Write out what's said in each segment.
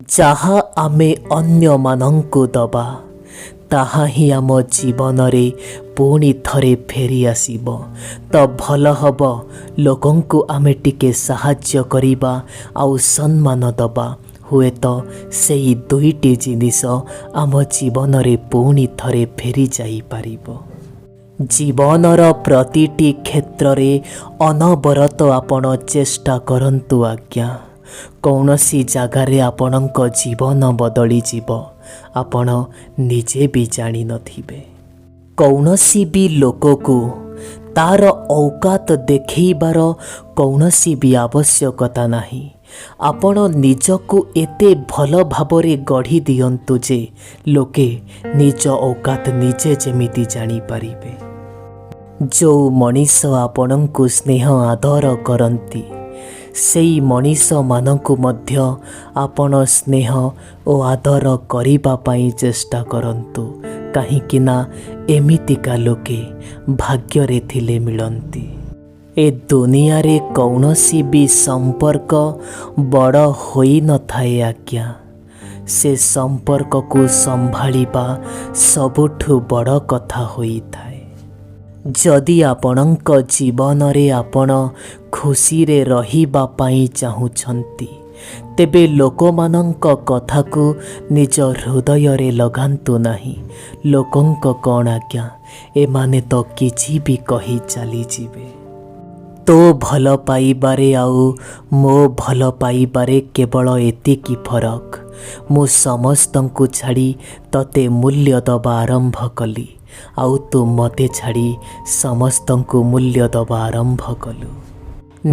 ଯାହା ଆମେ ଅନ୍ୟମାନଙ୍କୁ ଦବା ତାହା ହିଁ ଆମ ଜୀବନରେ ପୁଣି ଥରେ ଫେରି ଆସିବ। ତ ଭଲ ହେବ ଲୋକଙ୍କୁ ଆମେ ଟିକେ ସାହାଯ୍ୟ କରିବା ଆଉ ସମ୍ମାନ ଦେବା। ହୁଏତ ସେହି ଦୁଇଟି ଜିନିଷ ଆମ ଜୀବନରେ ପୁଣି ଥରେ ଫେରି ଯାଇପାରିବ। ଜୀବନର ପ୍ରତିଟି କ୍ଷେତ୍ରରେ ଅନବରତ ଆପଣ ଚେଷ୍ଟା କରନ୍ତୁ ଆଜ୍ଞା। କୌଣସି ଜାଗାରେ ଆପଣଙ୍କ ଜୀବନ ବଦଳିଯିବ, ଆପଣ ନିଜେ ବି ଜାଣିନଥିବେ। କୌଣସି ବି ଲୋକକୁ ତାର ଔକାତ ଦେଖେଇବାର କୌଣସି ବି ଆବଶ୍ୟକତା ନାହିଁ। ଆପଣ ନିଜକୁ ଏତେ ଭଲ ଭାବରେ ଗଢ଼ି ଦିଅନ୍ତୁ ଯେ ଲୋକେ ନିଜ ଔକାତ ନିଜେ ଯେମିତି ଜାଣିପାରିବେ। ଯେଉଁ ମଣିଷ ଆପଣଙ୍କୁ ସ୍ନେହ ଆଦର କରନ୍ତି ସେଇ ମଣିଷମାନଙ୍କୁ ମଧ୍ୟ ଆପଣ ସ୍ନେହ ଓ ଆଦର କରିବା ପାଇଁ ଚେଷ୍ଟା କରନ୍ତୁ। କାହିଁକି ନା ଏମିତିକା ଲୋକେ ଭାଗ୍ୟରେ ଥିଲେ ମିଳନ୍ତି। ଏ ଦୁନିଆରେ କୌଣସି ବି ସମ୍ପର୍କ ବଡ଼ ହୋଇନଥାଏ ଆଜ୍ଞା। ସେ ସମ୍ପର୍କକୁ ସମ୍ଭାଳିବା ସବୁଠୁ ବଡ଼ କଥା ହୋଇଥାଏ। ଯଦି ଆପଣଙ୍କ ଜୀବନରେ ଆପଣ ଖୁସିରେ ରହିବା ପାଇଁ ଚାହୁଁଛନ୍ତି, ତେବେ ଲୋକମାନଙ୍କ କଥାକୁ ନିଜ ହୃଦୟରେ ଲଗାନ୍ତୁ ନାହିଁ। ଲୋକଙ୍କ କ'ଣ ଆଜ୍ଞା, ଏମାନେ ତ କିଛି ବି କହି ଚାଲିଯିବେ। ତୋ ଭଲ ପାଇବାରେ ଆଉ ମୋ ଭଲ ପାଇବାରେ କେବଳ ଏତିକି ଫରକ, ମୁଁ ସମସ୍ତଙ୍କୁ ଛାଡ଼ି ତତେ ମୂଲ୍ୟ ଦେବା ଆରମ୍ଭ କଲି, ଆଉ ତୁ ମୋତେ ଛାଡ଼ି ସମସ୍ତଙ୍କୁ ମୂଲ୍ୟ ଦେବା ଆରମ୍ଭ କଲୁ।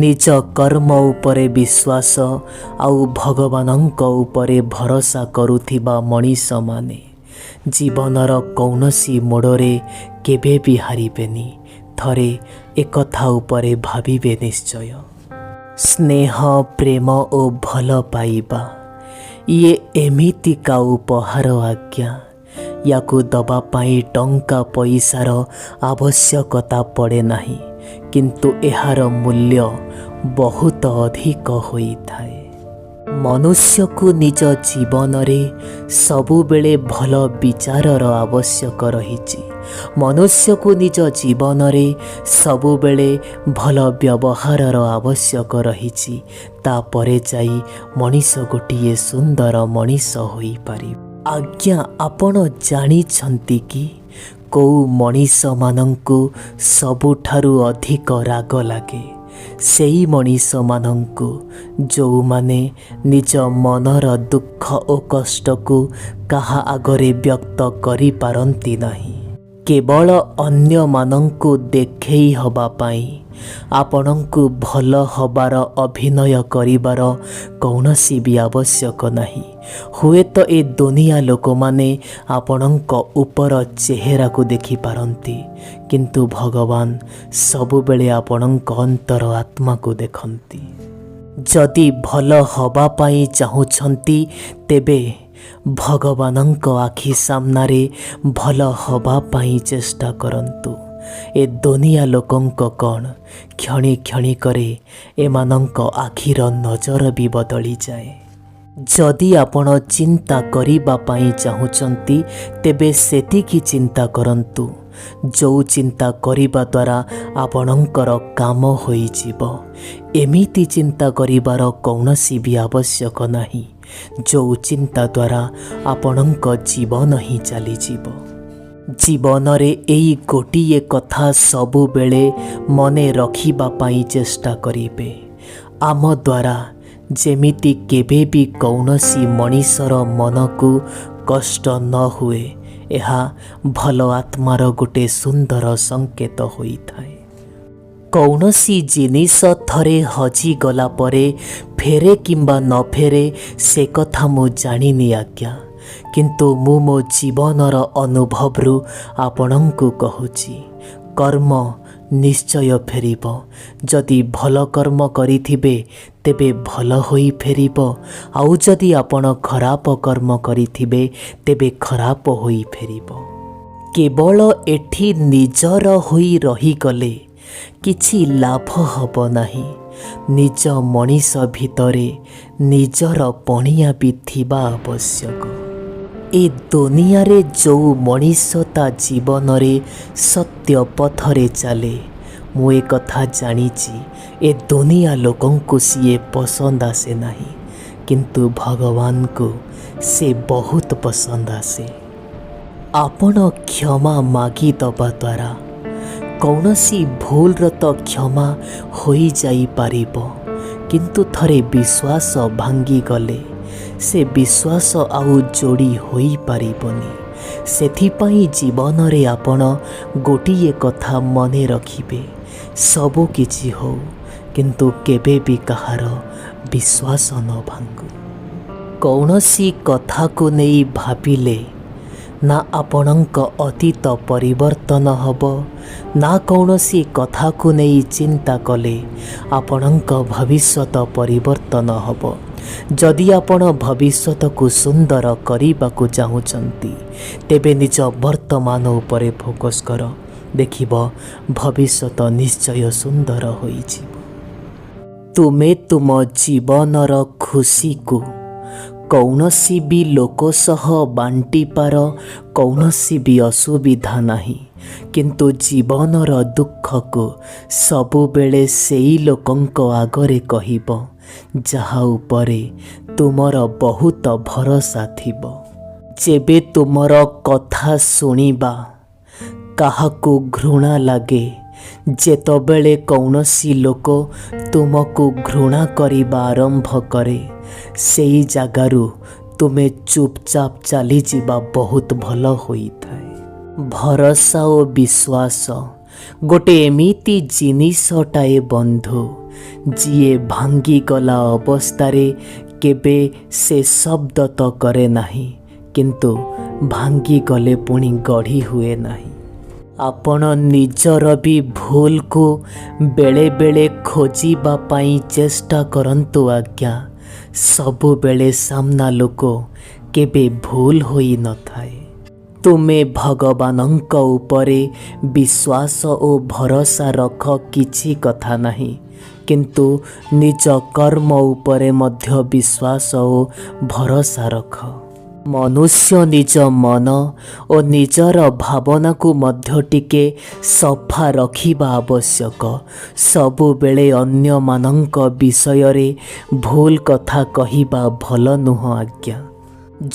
ନିଜ କର୍ମ ଉପରେ ବିଶ୍ୱାସ ଆଉ ଭଗବାନଙ୍କ ଉପରେ ଭରସା କରୁଥିବା ମଣିଷମାନେ ଜୀବନର କୌଣସି ମୋଡ଼ରେ କେବେ ବି ହାରିବେନି। ଥରେ ଏକଥା ଉପରେ ଭାବିବେ ନିଶ୍ଚୟ। ସ୍ନେହ, ପ୍ରେମ ଓ ଭଲ ପାଇବା ଇଏ ଏମିତିକା ଉପହାର ଆଜ୍ଞା। ୟାକୁ ଦେବା ପାଇଁ ଟଙ୍କା ପଇସାର ଆବଶ୍ୟକତା ପଡ଼େ ନାହିଁ, କିନ୍ତୁ ଏହାର ମୂଲ୍ୟ ବହୁତ ଅଧିକ ହୋଇଥାଏ। ମନୁଷ୍ୟକୁ ନିଜ ଜୀବନରେ ସବୁବେଳେ ଭଲ ବିଚାରର ଆବଶ୍ୟକ ରହିଛି। ମନୁଷ୍ୟକୁ ନିଜ ଜୀବନରେ ସବୁବେଳେ ଭଲ ବ୍ୟବହାରର ଆବଶ୍ୟକ ରହିଛି। ତାପରେ ଯାଇ ମଣିଷ ଗୋଟିଏ ସୁନ୍ଦର ମଣିଷ ହୋଇପାରିବ। ଆଜ୍ଞା, ଆପଣ ଜାଣିଛନ୍ତି କି କେଉଁ ମଣିଷମାନଙ୍କୁ ସବୁଠାରୁ ଅଧିକ ରାଗ ଲାଗେ? ସେଇ ମଣିଷମାନଙ୍କୁ ଯେଉଁମାନେ ନିଜ ମନର ଦୁଃଖ ଓ କଷ୍ଟକୁ କାହା ଆଗରେ ବ୍ୟକ୍ତ କରିପାରନ୍ତି ନାହିଁ। କେବଳ ଅନ୍ୟମାନଙ୍କୁ ଦେଖେଇ ହେବା ପାଇଁ ଆପଣଙ୍କୁ ଭଲ ହେବାର ଅଭିନୟ କରିବାର କୌଣସି ବି ଆବଶ୍ୟକ ନାହିଁ। ହୁଏତ ଏ ଦୁନିଆ ଲୋକମାନେ ଆପଣଙ୍କ ଉପର ଚେହେରାକୁ ଦେଖିପାରନ୍ତି, କିନ୍ତୁ ଭଗବାନ ସବୁବେଳେ ଆପଣଙ୍କ ଅନ୍ତର ଆତ୍ମାକୁ ଦେଖନ୍ତି। ଯଦି ଭଲ ହେବା ପାଇଁ ଚାହୁଁଛନ୍ତି, ତେବେ ଭଗବାନଙ୍କ ଆଖି ସାମ୍ନାରେ ଭଲ ହେବା ପାଇଁ ଚେଷ୍ଟା କରନ୍ତୁ। ଏ ଦୁନିଆ ଲୋକଙ୍କ କ'ଣ କ୍ଷଣି କ୍ଷଣିକରେ ଏମାନଙ୍କ ଆଖିର ନଜର ବି ବଦଳିଯାଏ। ଯଦି ଆପଣ ଚିନ୍ତା କରିବା ପାଇଁ ଚାହୁଁଛନ୍ତି, ତେବେ ସେତିକି ଚିନ୍ତା କରନ୍ତୁ ଯେଉଁ ଚିନ୍ତା କରିବା ଦ୍ୱାରା ଆପଣଙ୍କର କାମ ହୋଇଯିବ। ଏମିତି ଚିନ୍ତା କରିବାର କୌଣସି ବି ଆବଶ୍ୟକ ନାହିଁ ଯେଉଁ ଚିନ୍ତା ଦ୍ୱାରା ଆପଣଙ୍କ ଜୀବନ ହିଁ ଚାଲିଯିବ। ଜୀବନରେ ଏଇ ଗୋଟିଏ କଥା ସବୁବେଳେ ମନେ ରଖିବା ପାଇଁ ଚେଷ୍ଟା କରିବେ, ଆମ ଦ୍ୱାରା ଯେମିତି କେବେ ବି କୌଣସି ମଣିଷର ମନକୁ କଷ୍ଟ ନ ହୁଏ। ଏହା ଭଲ ଆତ୍ମାର ଗୋଟେ ସୁନ୍ଦର ସଂକେତ ହୋଇଥାଏ। କୌଣସି ଜିନିଷ ଥରେ ହଜିଗଲା ପରେ ଫେରେ କିମ୍ବା ନ ଫେରେ ସେ କଥା ମୁଁ ଜାଣିନି ଆଜ୍ଞା, କିନ୍ତୁ ମୁଁ ମୋ ଜୀବନର ଅନୁଭବରୁ ଆପଣଙ୍କୁ କହୁଛି, କର୍ମ ନିଶ୍ଚୟ ଫେରିବ। ଯଦି ଭଲ କର୍ମ କରିଥିବେ ତେବେ ଭଲ ହୋଇ ଫେରିବ, ଆଉ ଯଦି ଆପଣ ଖରାପ କର୍ମ କରିଥିବେ ତେବେ ଖରାପ ହୋଇ ଫେରିବ। କେବଳ ଏଠି ନିଜର ହୋଇ ରହିଗଲେ କିଛି ଲାଭ ହେବ ନାହିଁ। ନିଜ ମଣିଷ ଭିତରେ ନିଜର ପଣିଆ ବି ଥିବା ଆବଶ୍ୟକ। ଏ ଦୁନିଆରେ ଯେଉଁ ମଣିଷ ତା ଜୀବନରେ ସତ୍ୟ ପଥରେ ଚାଲେ, ମୁଁ ଏ କଥା ଜାଣିଛି ଏ ଦୁନିଆ ଲୋକଙ୍କୁ ସିଏ ପସନ୍ଦ ଆସେ ନାହିଁ, କିନ୍ତୁ ଭଗବାନଙ୍କୁ ସେ ବହୁତ ପସନ୍ଦ ଆସେ। ଆପଣ କ୍ଷମା ମାଗିଦେବା ଦ୍ୱାରା କୌଣସି ଭୁଲର ତ କ୍ଷମା ହୋଇଯାଇପାରିବ, କିନ୍ତୁ ଥରେ ବିଶ୍ୱାସ ଭାଙ୍ଗିଗଲେ ସେ ବିଶ୍ୱାସ ଆଉ ଯୋଡ଼ି ହୋଇପାରିବନି। ସେଥିପାଇଁ ଜୀବନରେ ଆପଣ ଗୋଟିଏ କଥା ମନେ ରଖିବେ, ସବୁ କିଛି ହଉ କିନ୍ତୁ କେବେ ବି କାହାର ବିଶ୍ୱାସ ନ ଭାଙ୍ଗୁ। କୌଣସି କଥାକୁ ନେଇ ଭାବିଲେ ନା ଆପଣଙ୍କ ଅତୀତ ପରିବର୍ତ୍ତନ ହେବ, ନା କୌଣସି କଥାକୁ ନେଇ ଚିନ୍ତା କଲେ ଆପଣଙ୍କ ଭବିଷ୍ୟତ ପରିବର୍ତ୍ତନ ହେବ। ଯଦି ଆପଣ ଭବିଷ୍ୟତକୁ ସୁନ୍ଦର କରିବାକୁ ଚାହୁଁଛନ୍ତି, ତେବେ ନିଜ ବର୍ତ୍ତମାନ ଉପରେ ଫୋକସ୍ କର, ଦେଖିବ ଭବିଷ୍ୟତ ନିଶ୍ଚୟ ସୁନ୍ଦର ହୋଇଯିବ। ତୁମେ ତୁମ ଜୀବନର ଖୁସିକୁ କୌଣସି ବି ଲୋକ ସହ ବାଣ୍ଟିପାର, କୌଣସି ବି ଅସୁବିଧା ନାହିଁ, କିନ୍ତୁ ଜୀବନର ଦୁଃଖକୁ ସବୁବେଳେ ସେଇ ଲୋକଙ୍କ ଆଗରେ କହିବ ଯାହା ଉପରେ ତୁମର ବହୁତ ଭରସା ଥିବ। ଯେବେ ତୁମର କଥା ଶୁଣିବା କାହାକୁ ଘୃଣା ଲାଗେ, ଯେତେବେଳେ କୌଣସି ଲୋକ ତୁମକୁ ଘୃଣା କରିବା ଆରମ୍ଭ କରେ, ସେଇ ଜାଗାରୁ ତୁମେ ଚୁପଚାପ ଚାଲିଯିବା ବହୁତ ଭଲ ହୋଇଥାଏ। ଭରସା ଓ ବିଶ୍ୱାସ ଗୋଟେ ଏମିତି ଜିନିଷଟାଏ ବନ୍ଧୁ, ଯିଏ ଭାଙ୍ଗିଗଲା ଅବସ୍ଥାରେ କେବେ ସେ ଶବ୍ଦ ତ କରେ ନାହିଁ, କିନ୍ତୁ ଭାଙ୍ଗିଗଲେ ପୁଣି ଗଢ଼ି ହୁଏ ନାହିଁ। ଆପଣ ନିଜର ବି ଭୁଲକୁ ବେଳେ ବେଳେ ଖୋଜିବା ପାଇଁ ଚେଷ୍ଟା କରନ୍ତୁ ଆଜ୍ଞା। ସବୁବେଳେ ସାମ୍ନା ଲୋକ କେବେ ଭୁଲ ହୋଇନଥାଏ। ତୁମେ ଭଗବାନଙ୍କ ଉପରେ ବିଶ୍ୱାସ ଓ ଭରସା ରଖ, କିଛି କଥା ନାହିଁ, କିନ୍ତୁ ନିଜ କର୍ମ ଉପରେ ମଧ୍ୟ ବିଶ୍ୱାସ ଓ ଭରସା ରଖ। ମନୁଷ୍ୟ ନିଜ ମନ ଓ ନିଜର ଭାବନାକୁ ମଧ୍ୟ ଟିକେ ସଫା ରଖିବା ଆବଶ୍ୟକ। ସବୁବେଳେ ଅନ୍ୟମାନଙ୍କ ବିଷୟରେ ଭୁଲ କଥା କହିବା ଭଲ ନୁହଁ ଆଜ୍ଞା।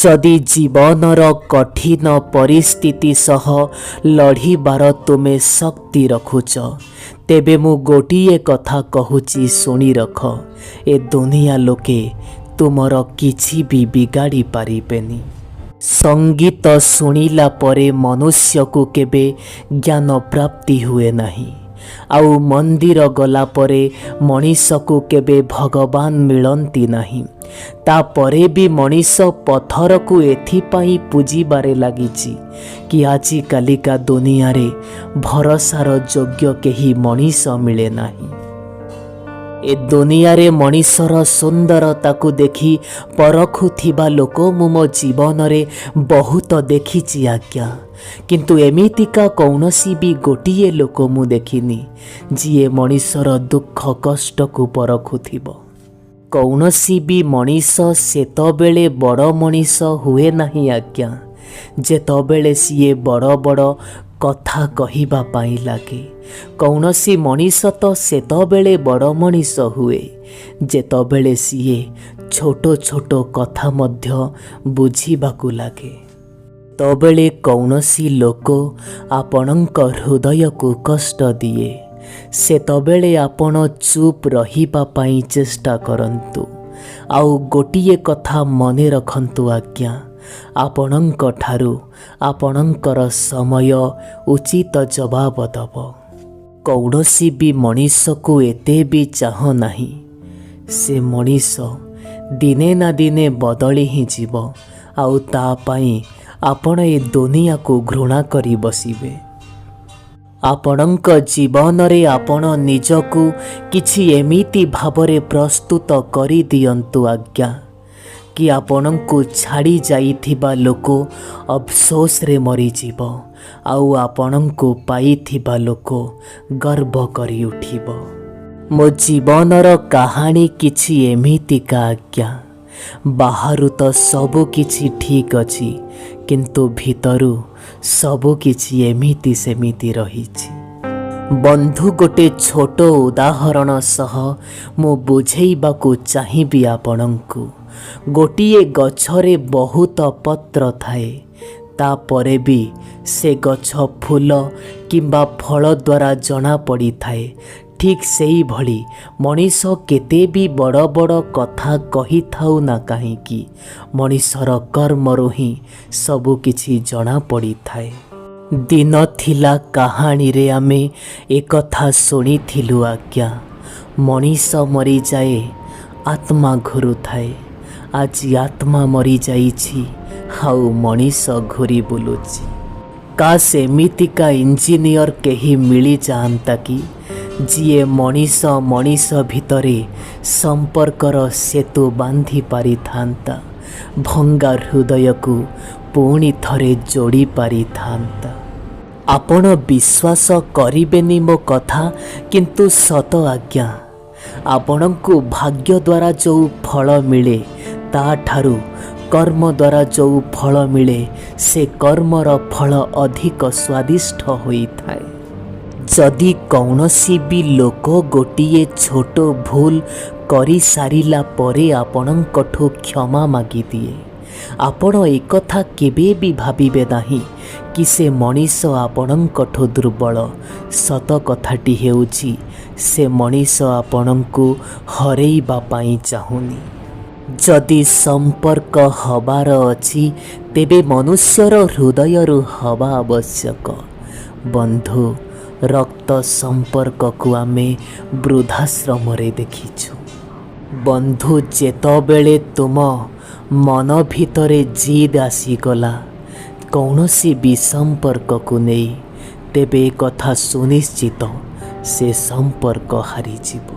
ଯଦି ଜୀବନର କଠିନ ପରିସ୍ଥିତି ସହ ଲଢ଼ିବାର ତୁମେ ଶକ୍ତି ରଖୁଛ, ତେବେ ମୁଁ ଗୋଟିଏ କଥା କହୁଛି ଶୁଣି ରଖ, ଏ ଦୁନିଆ ଲୋକେ ତୁମର କିଛି ବି ବିଗାଡ଼ି ପାରିବେନି। ସଙ୍ଗୀତ ଶୁଣିଲା ପରେ ମନୁଷ୍ୟକୁ କେବେ ଜ୍ଞାନ ପ୍ରାପ୍ତି ହୁଏ ନାହିଁ, ଆଉ ମନ୍ଦିର ଗଲା ପରେ ମଣିଷକୁ କେବେ ଭଗବାନ ମିଳନ୍ତି ନାହିଁ। ତାପରେ ବି ମଣିଷ ପଥରକୁ ଏଥିପାଇଁ ପୂଜିବାରେ ଲାଗିଛି କି ଆଜିକାଲିକା ଦୁନିଆରେ ଭରସାର ଯୋଗ୍ୟ କେହି ମଣିଷ ମିଳେ ନାହିଁ। ଏ ଦୁନିଆରେ ମଣିଷର ସୁନ୍ଦରତାକୁ ଦେଖି ପରଖୁଥିବା ଲୋକ ମୁଁ ମୋ ଜୀବନରେ ବହୁତ ଦେଖିଛି ଆଜ୍ଞା, କିନ୍ତୁ ଏମିତିକା କୌଣସି ବି ଗୋଟିଏ ଲୋକ ମୁଁ ଦେଖିନି ଯିଏ ମଣିଷର ଦୁଃଖ କଷ୍ଟକୁ ପରଖୁଥିବ। କୌଣସି ବି ମଣିଷ ସେତେବେଳେ ବଡ଼ ମଣିଷ ହୁଏ ନାହିଁ ଆଜ୍ଞା, ଯେତେବେଳେ ସିଏ ବଡ଼ ବଡ଼ କଥା କହିବା ପାଇଁ ଲାଗେ। କୌଣସି ମଣିଷ ତ ସେତେବେଳେ ବଡ଼ ମଣିଷ ହୁଏ ଯେତେବେଳେ ସିଏ ଛୋଟ ଛୋଟ କଥା ମଧ୍ୟ ବୁଝିବାକୁ ଲାଗେ। ଯେତେବେଳେ କୌଣସି ଲୋକ ଆପଣଙ୍କ ହୃଦୟକୁ କଷ୍ଟ ଦିଏ, ସେତେବେଳେ ଆପଣ ଚୁପ୍ ରହିବା ପାଇଁ ଚେଷ୍ଟା କରନ୍ତୁ। ଆଉ ଗୋଟିଏ କଥା ମନେ ରଖନ୍ତୁ ଆଜ୍ଞା, ଆପଣଙ୍କ ଠାରୁ ଆପଣଙ୍କର ସମୟ ଉଚିତ ଜବାବ ଦେବ। କୌଣସି ବି ମଣିଷକୁ ଏତେ ବି ଚାହଁ ନାହିଁ, ସେ ମଣିଷ ଦିନେ ନା ଦିନେ ବଦଳି ହିଁ ଯିବ, ଆଉ ତା ପାଇଁ ଆପଣ ଏ ଦୁନିଆକୁ ଘୃଣା କରି ବସିବେ। ଆପଣଙ୍କ ଜୀବନରେ ଆପଣ ନିଜକୁ କିଛି ଏମିତି ଭାବରେ ପ୍ରସ୍ତୁତ କରିଦିଅନ୍ତୁ ଆଜ୍ଞା, କି ଆପଣଙ୍କୁ ଛାଡ଼ି ଯାଇଥିବା ଲୋକ ଅଫସୋସରେ ମରିଯିବ, ଆଉ ଆପଣଙ୍କୁ ପାଇଥିବା ଲୋକ ଗର୍ବ କରି ଉଠିବ। ମୋ ଜୀବନର କାହାଣୀ କିଛି ଏମିତିକା ଆଜ୍ଞା, ବାହାରୁ ତ ସବୁ କିଛି ଠିକ୍ ଅଛି, କିନ୍ତୁ ଭିତରୁ ସବୁ କିଛି ଏମିତି ସେମିତି ରହିଛି। ବନ୍ଧୁ, ଗୋଟେ ଛୋଟ ଉଦାହରଣ ସହ ମୁଁ ବୁଝେଇବାକୁ ଚାହିଁବି ଆପଣଙ୍କୁ। ଗୋଟିଏ ଗଛରେ ବହୁତ ପତ୍ର ଥାଏ, ତାପରେ ବି ସେ ଗଛ ଫୁଲ କିମ୍ବା ଫଳ ଦ୍ୱାରା ଜଣାପଡ଼ିଥାଏ। ଠିକ୍ ସେଇଭଳି ମଣିଷ କେତେ ବି ବଡ଼ ବଡ଼ କଥା କହିଥାଉ ନା କାହିଁକି, ମଣିଷର କର୍ମରୁ ହିଁ ସବୁକିଛି ଜଣାପଡ଼ିଥାଏ। ଦିନ ଥିଲା କାହାଣୀରେ ଆମେ ଏକଥା ଶୁଣିଥିଲୁ ଆଜ୍ଞା, ମଣିଷ ମରିଯାଏ ଆତ୍ମା ଘୁରୁଥାଏ। ଆଜି ଆତ୍ମା ମରିଯାଇଛି, ଆଉ ମଣିଷ ଘୁରି ବୁଲୁଛି। କାଶ ଏମିତିକା ଇଞ୍ଜିନିୟର କେହି ମିଳିଯାଆନ୍ତା କି, ଯିଏ ମଣିଷ ମଣିଷ ଭିତରେ ସମ୍ପର୍କର ସେତୁ ବାନ୍ଧି ପାରିଥାନ୍ତା, ଭଙ୍ଗା ହୃଦୟକୁ ପୁଣି ଥରେ ଯୋଡ଼ି ପାରିଥାନ୍ତା। ଆପଣ ବିଶ୍ୱାସ କରିବେନି ମୋ କଥା, କିନ୍ତୁ ସତ ଆଜ୍ଞା, ଆପଣଙ୍କୁ ଭାଗ୍ୟ ଦ୍ୱାରା ଯେଉଁ ଫଳ ମିଳେ ତାଠାରୁ କର୍ମ ଦ୍ୱାରା ଯେଉଁ ଫଳ ମିଳେ, ସେ କର୍ମର ଫଳ ଅଧିକ ସ୍ୱାଦିଷ୍ଟ ହୋଇଥାଏ। ଯଦି କୌଣସି ବି ଲୋକ ଗୋଟିଏ ଛୋଟ ଭୁଲ କରିସାରିଲା ପରେ ଆପଣଙ୍କଠୁ କ୍ଷମା ମାଗିଦିଏ, ଆପଣ ଏକଥା କେବେ ବି ଭାବିବେ ନାହିଁ କି ସେ ମଣିଷ ଆପଣଙ୍କଠୁ ଦୁର୍ବଳ। ସତ କଥାଟି ହେଉଛି, ସେ ମଣିଷ ଆପଣଙ୍କୁ ହରେଇବା ପାଇଁ ଚାହୁଁନି। ଯଦି ସମ୍ପର୍କ ହେବାର ଅଛି, ତେବେ ମନୁଷ୍ୟର ହୃଦୟରୁ ହେବା ଆବଶ୍ୟକ। ବନ୍ଧୁ, ରକ୍ତ ସମ୍ପର୍କକୁ ଆମେ ବୃଦ୍ଧାଶ୍ରମରେ ଦେଖିଛୁ। ବନ୍ଧୁ, ଯେତେବେଳେ ତୁମ ମନ ଭିତରେ ଜିଦ୍ ଆସିଗଲା କୌଣସି ବି ସମ୍ପର୍କକୁ ନେଇ, ତେବେ କଥା ସୁନିଶ୍ଚିତ, ସେ ସମ୍ପର୍କ ହାରିଯିବ।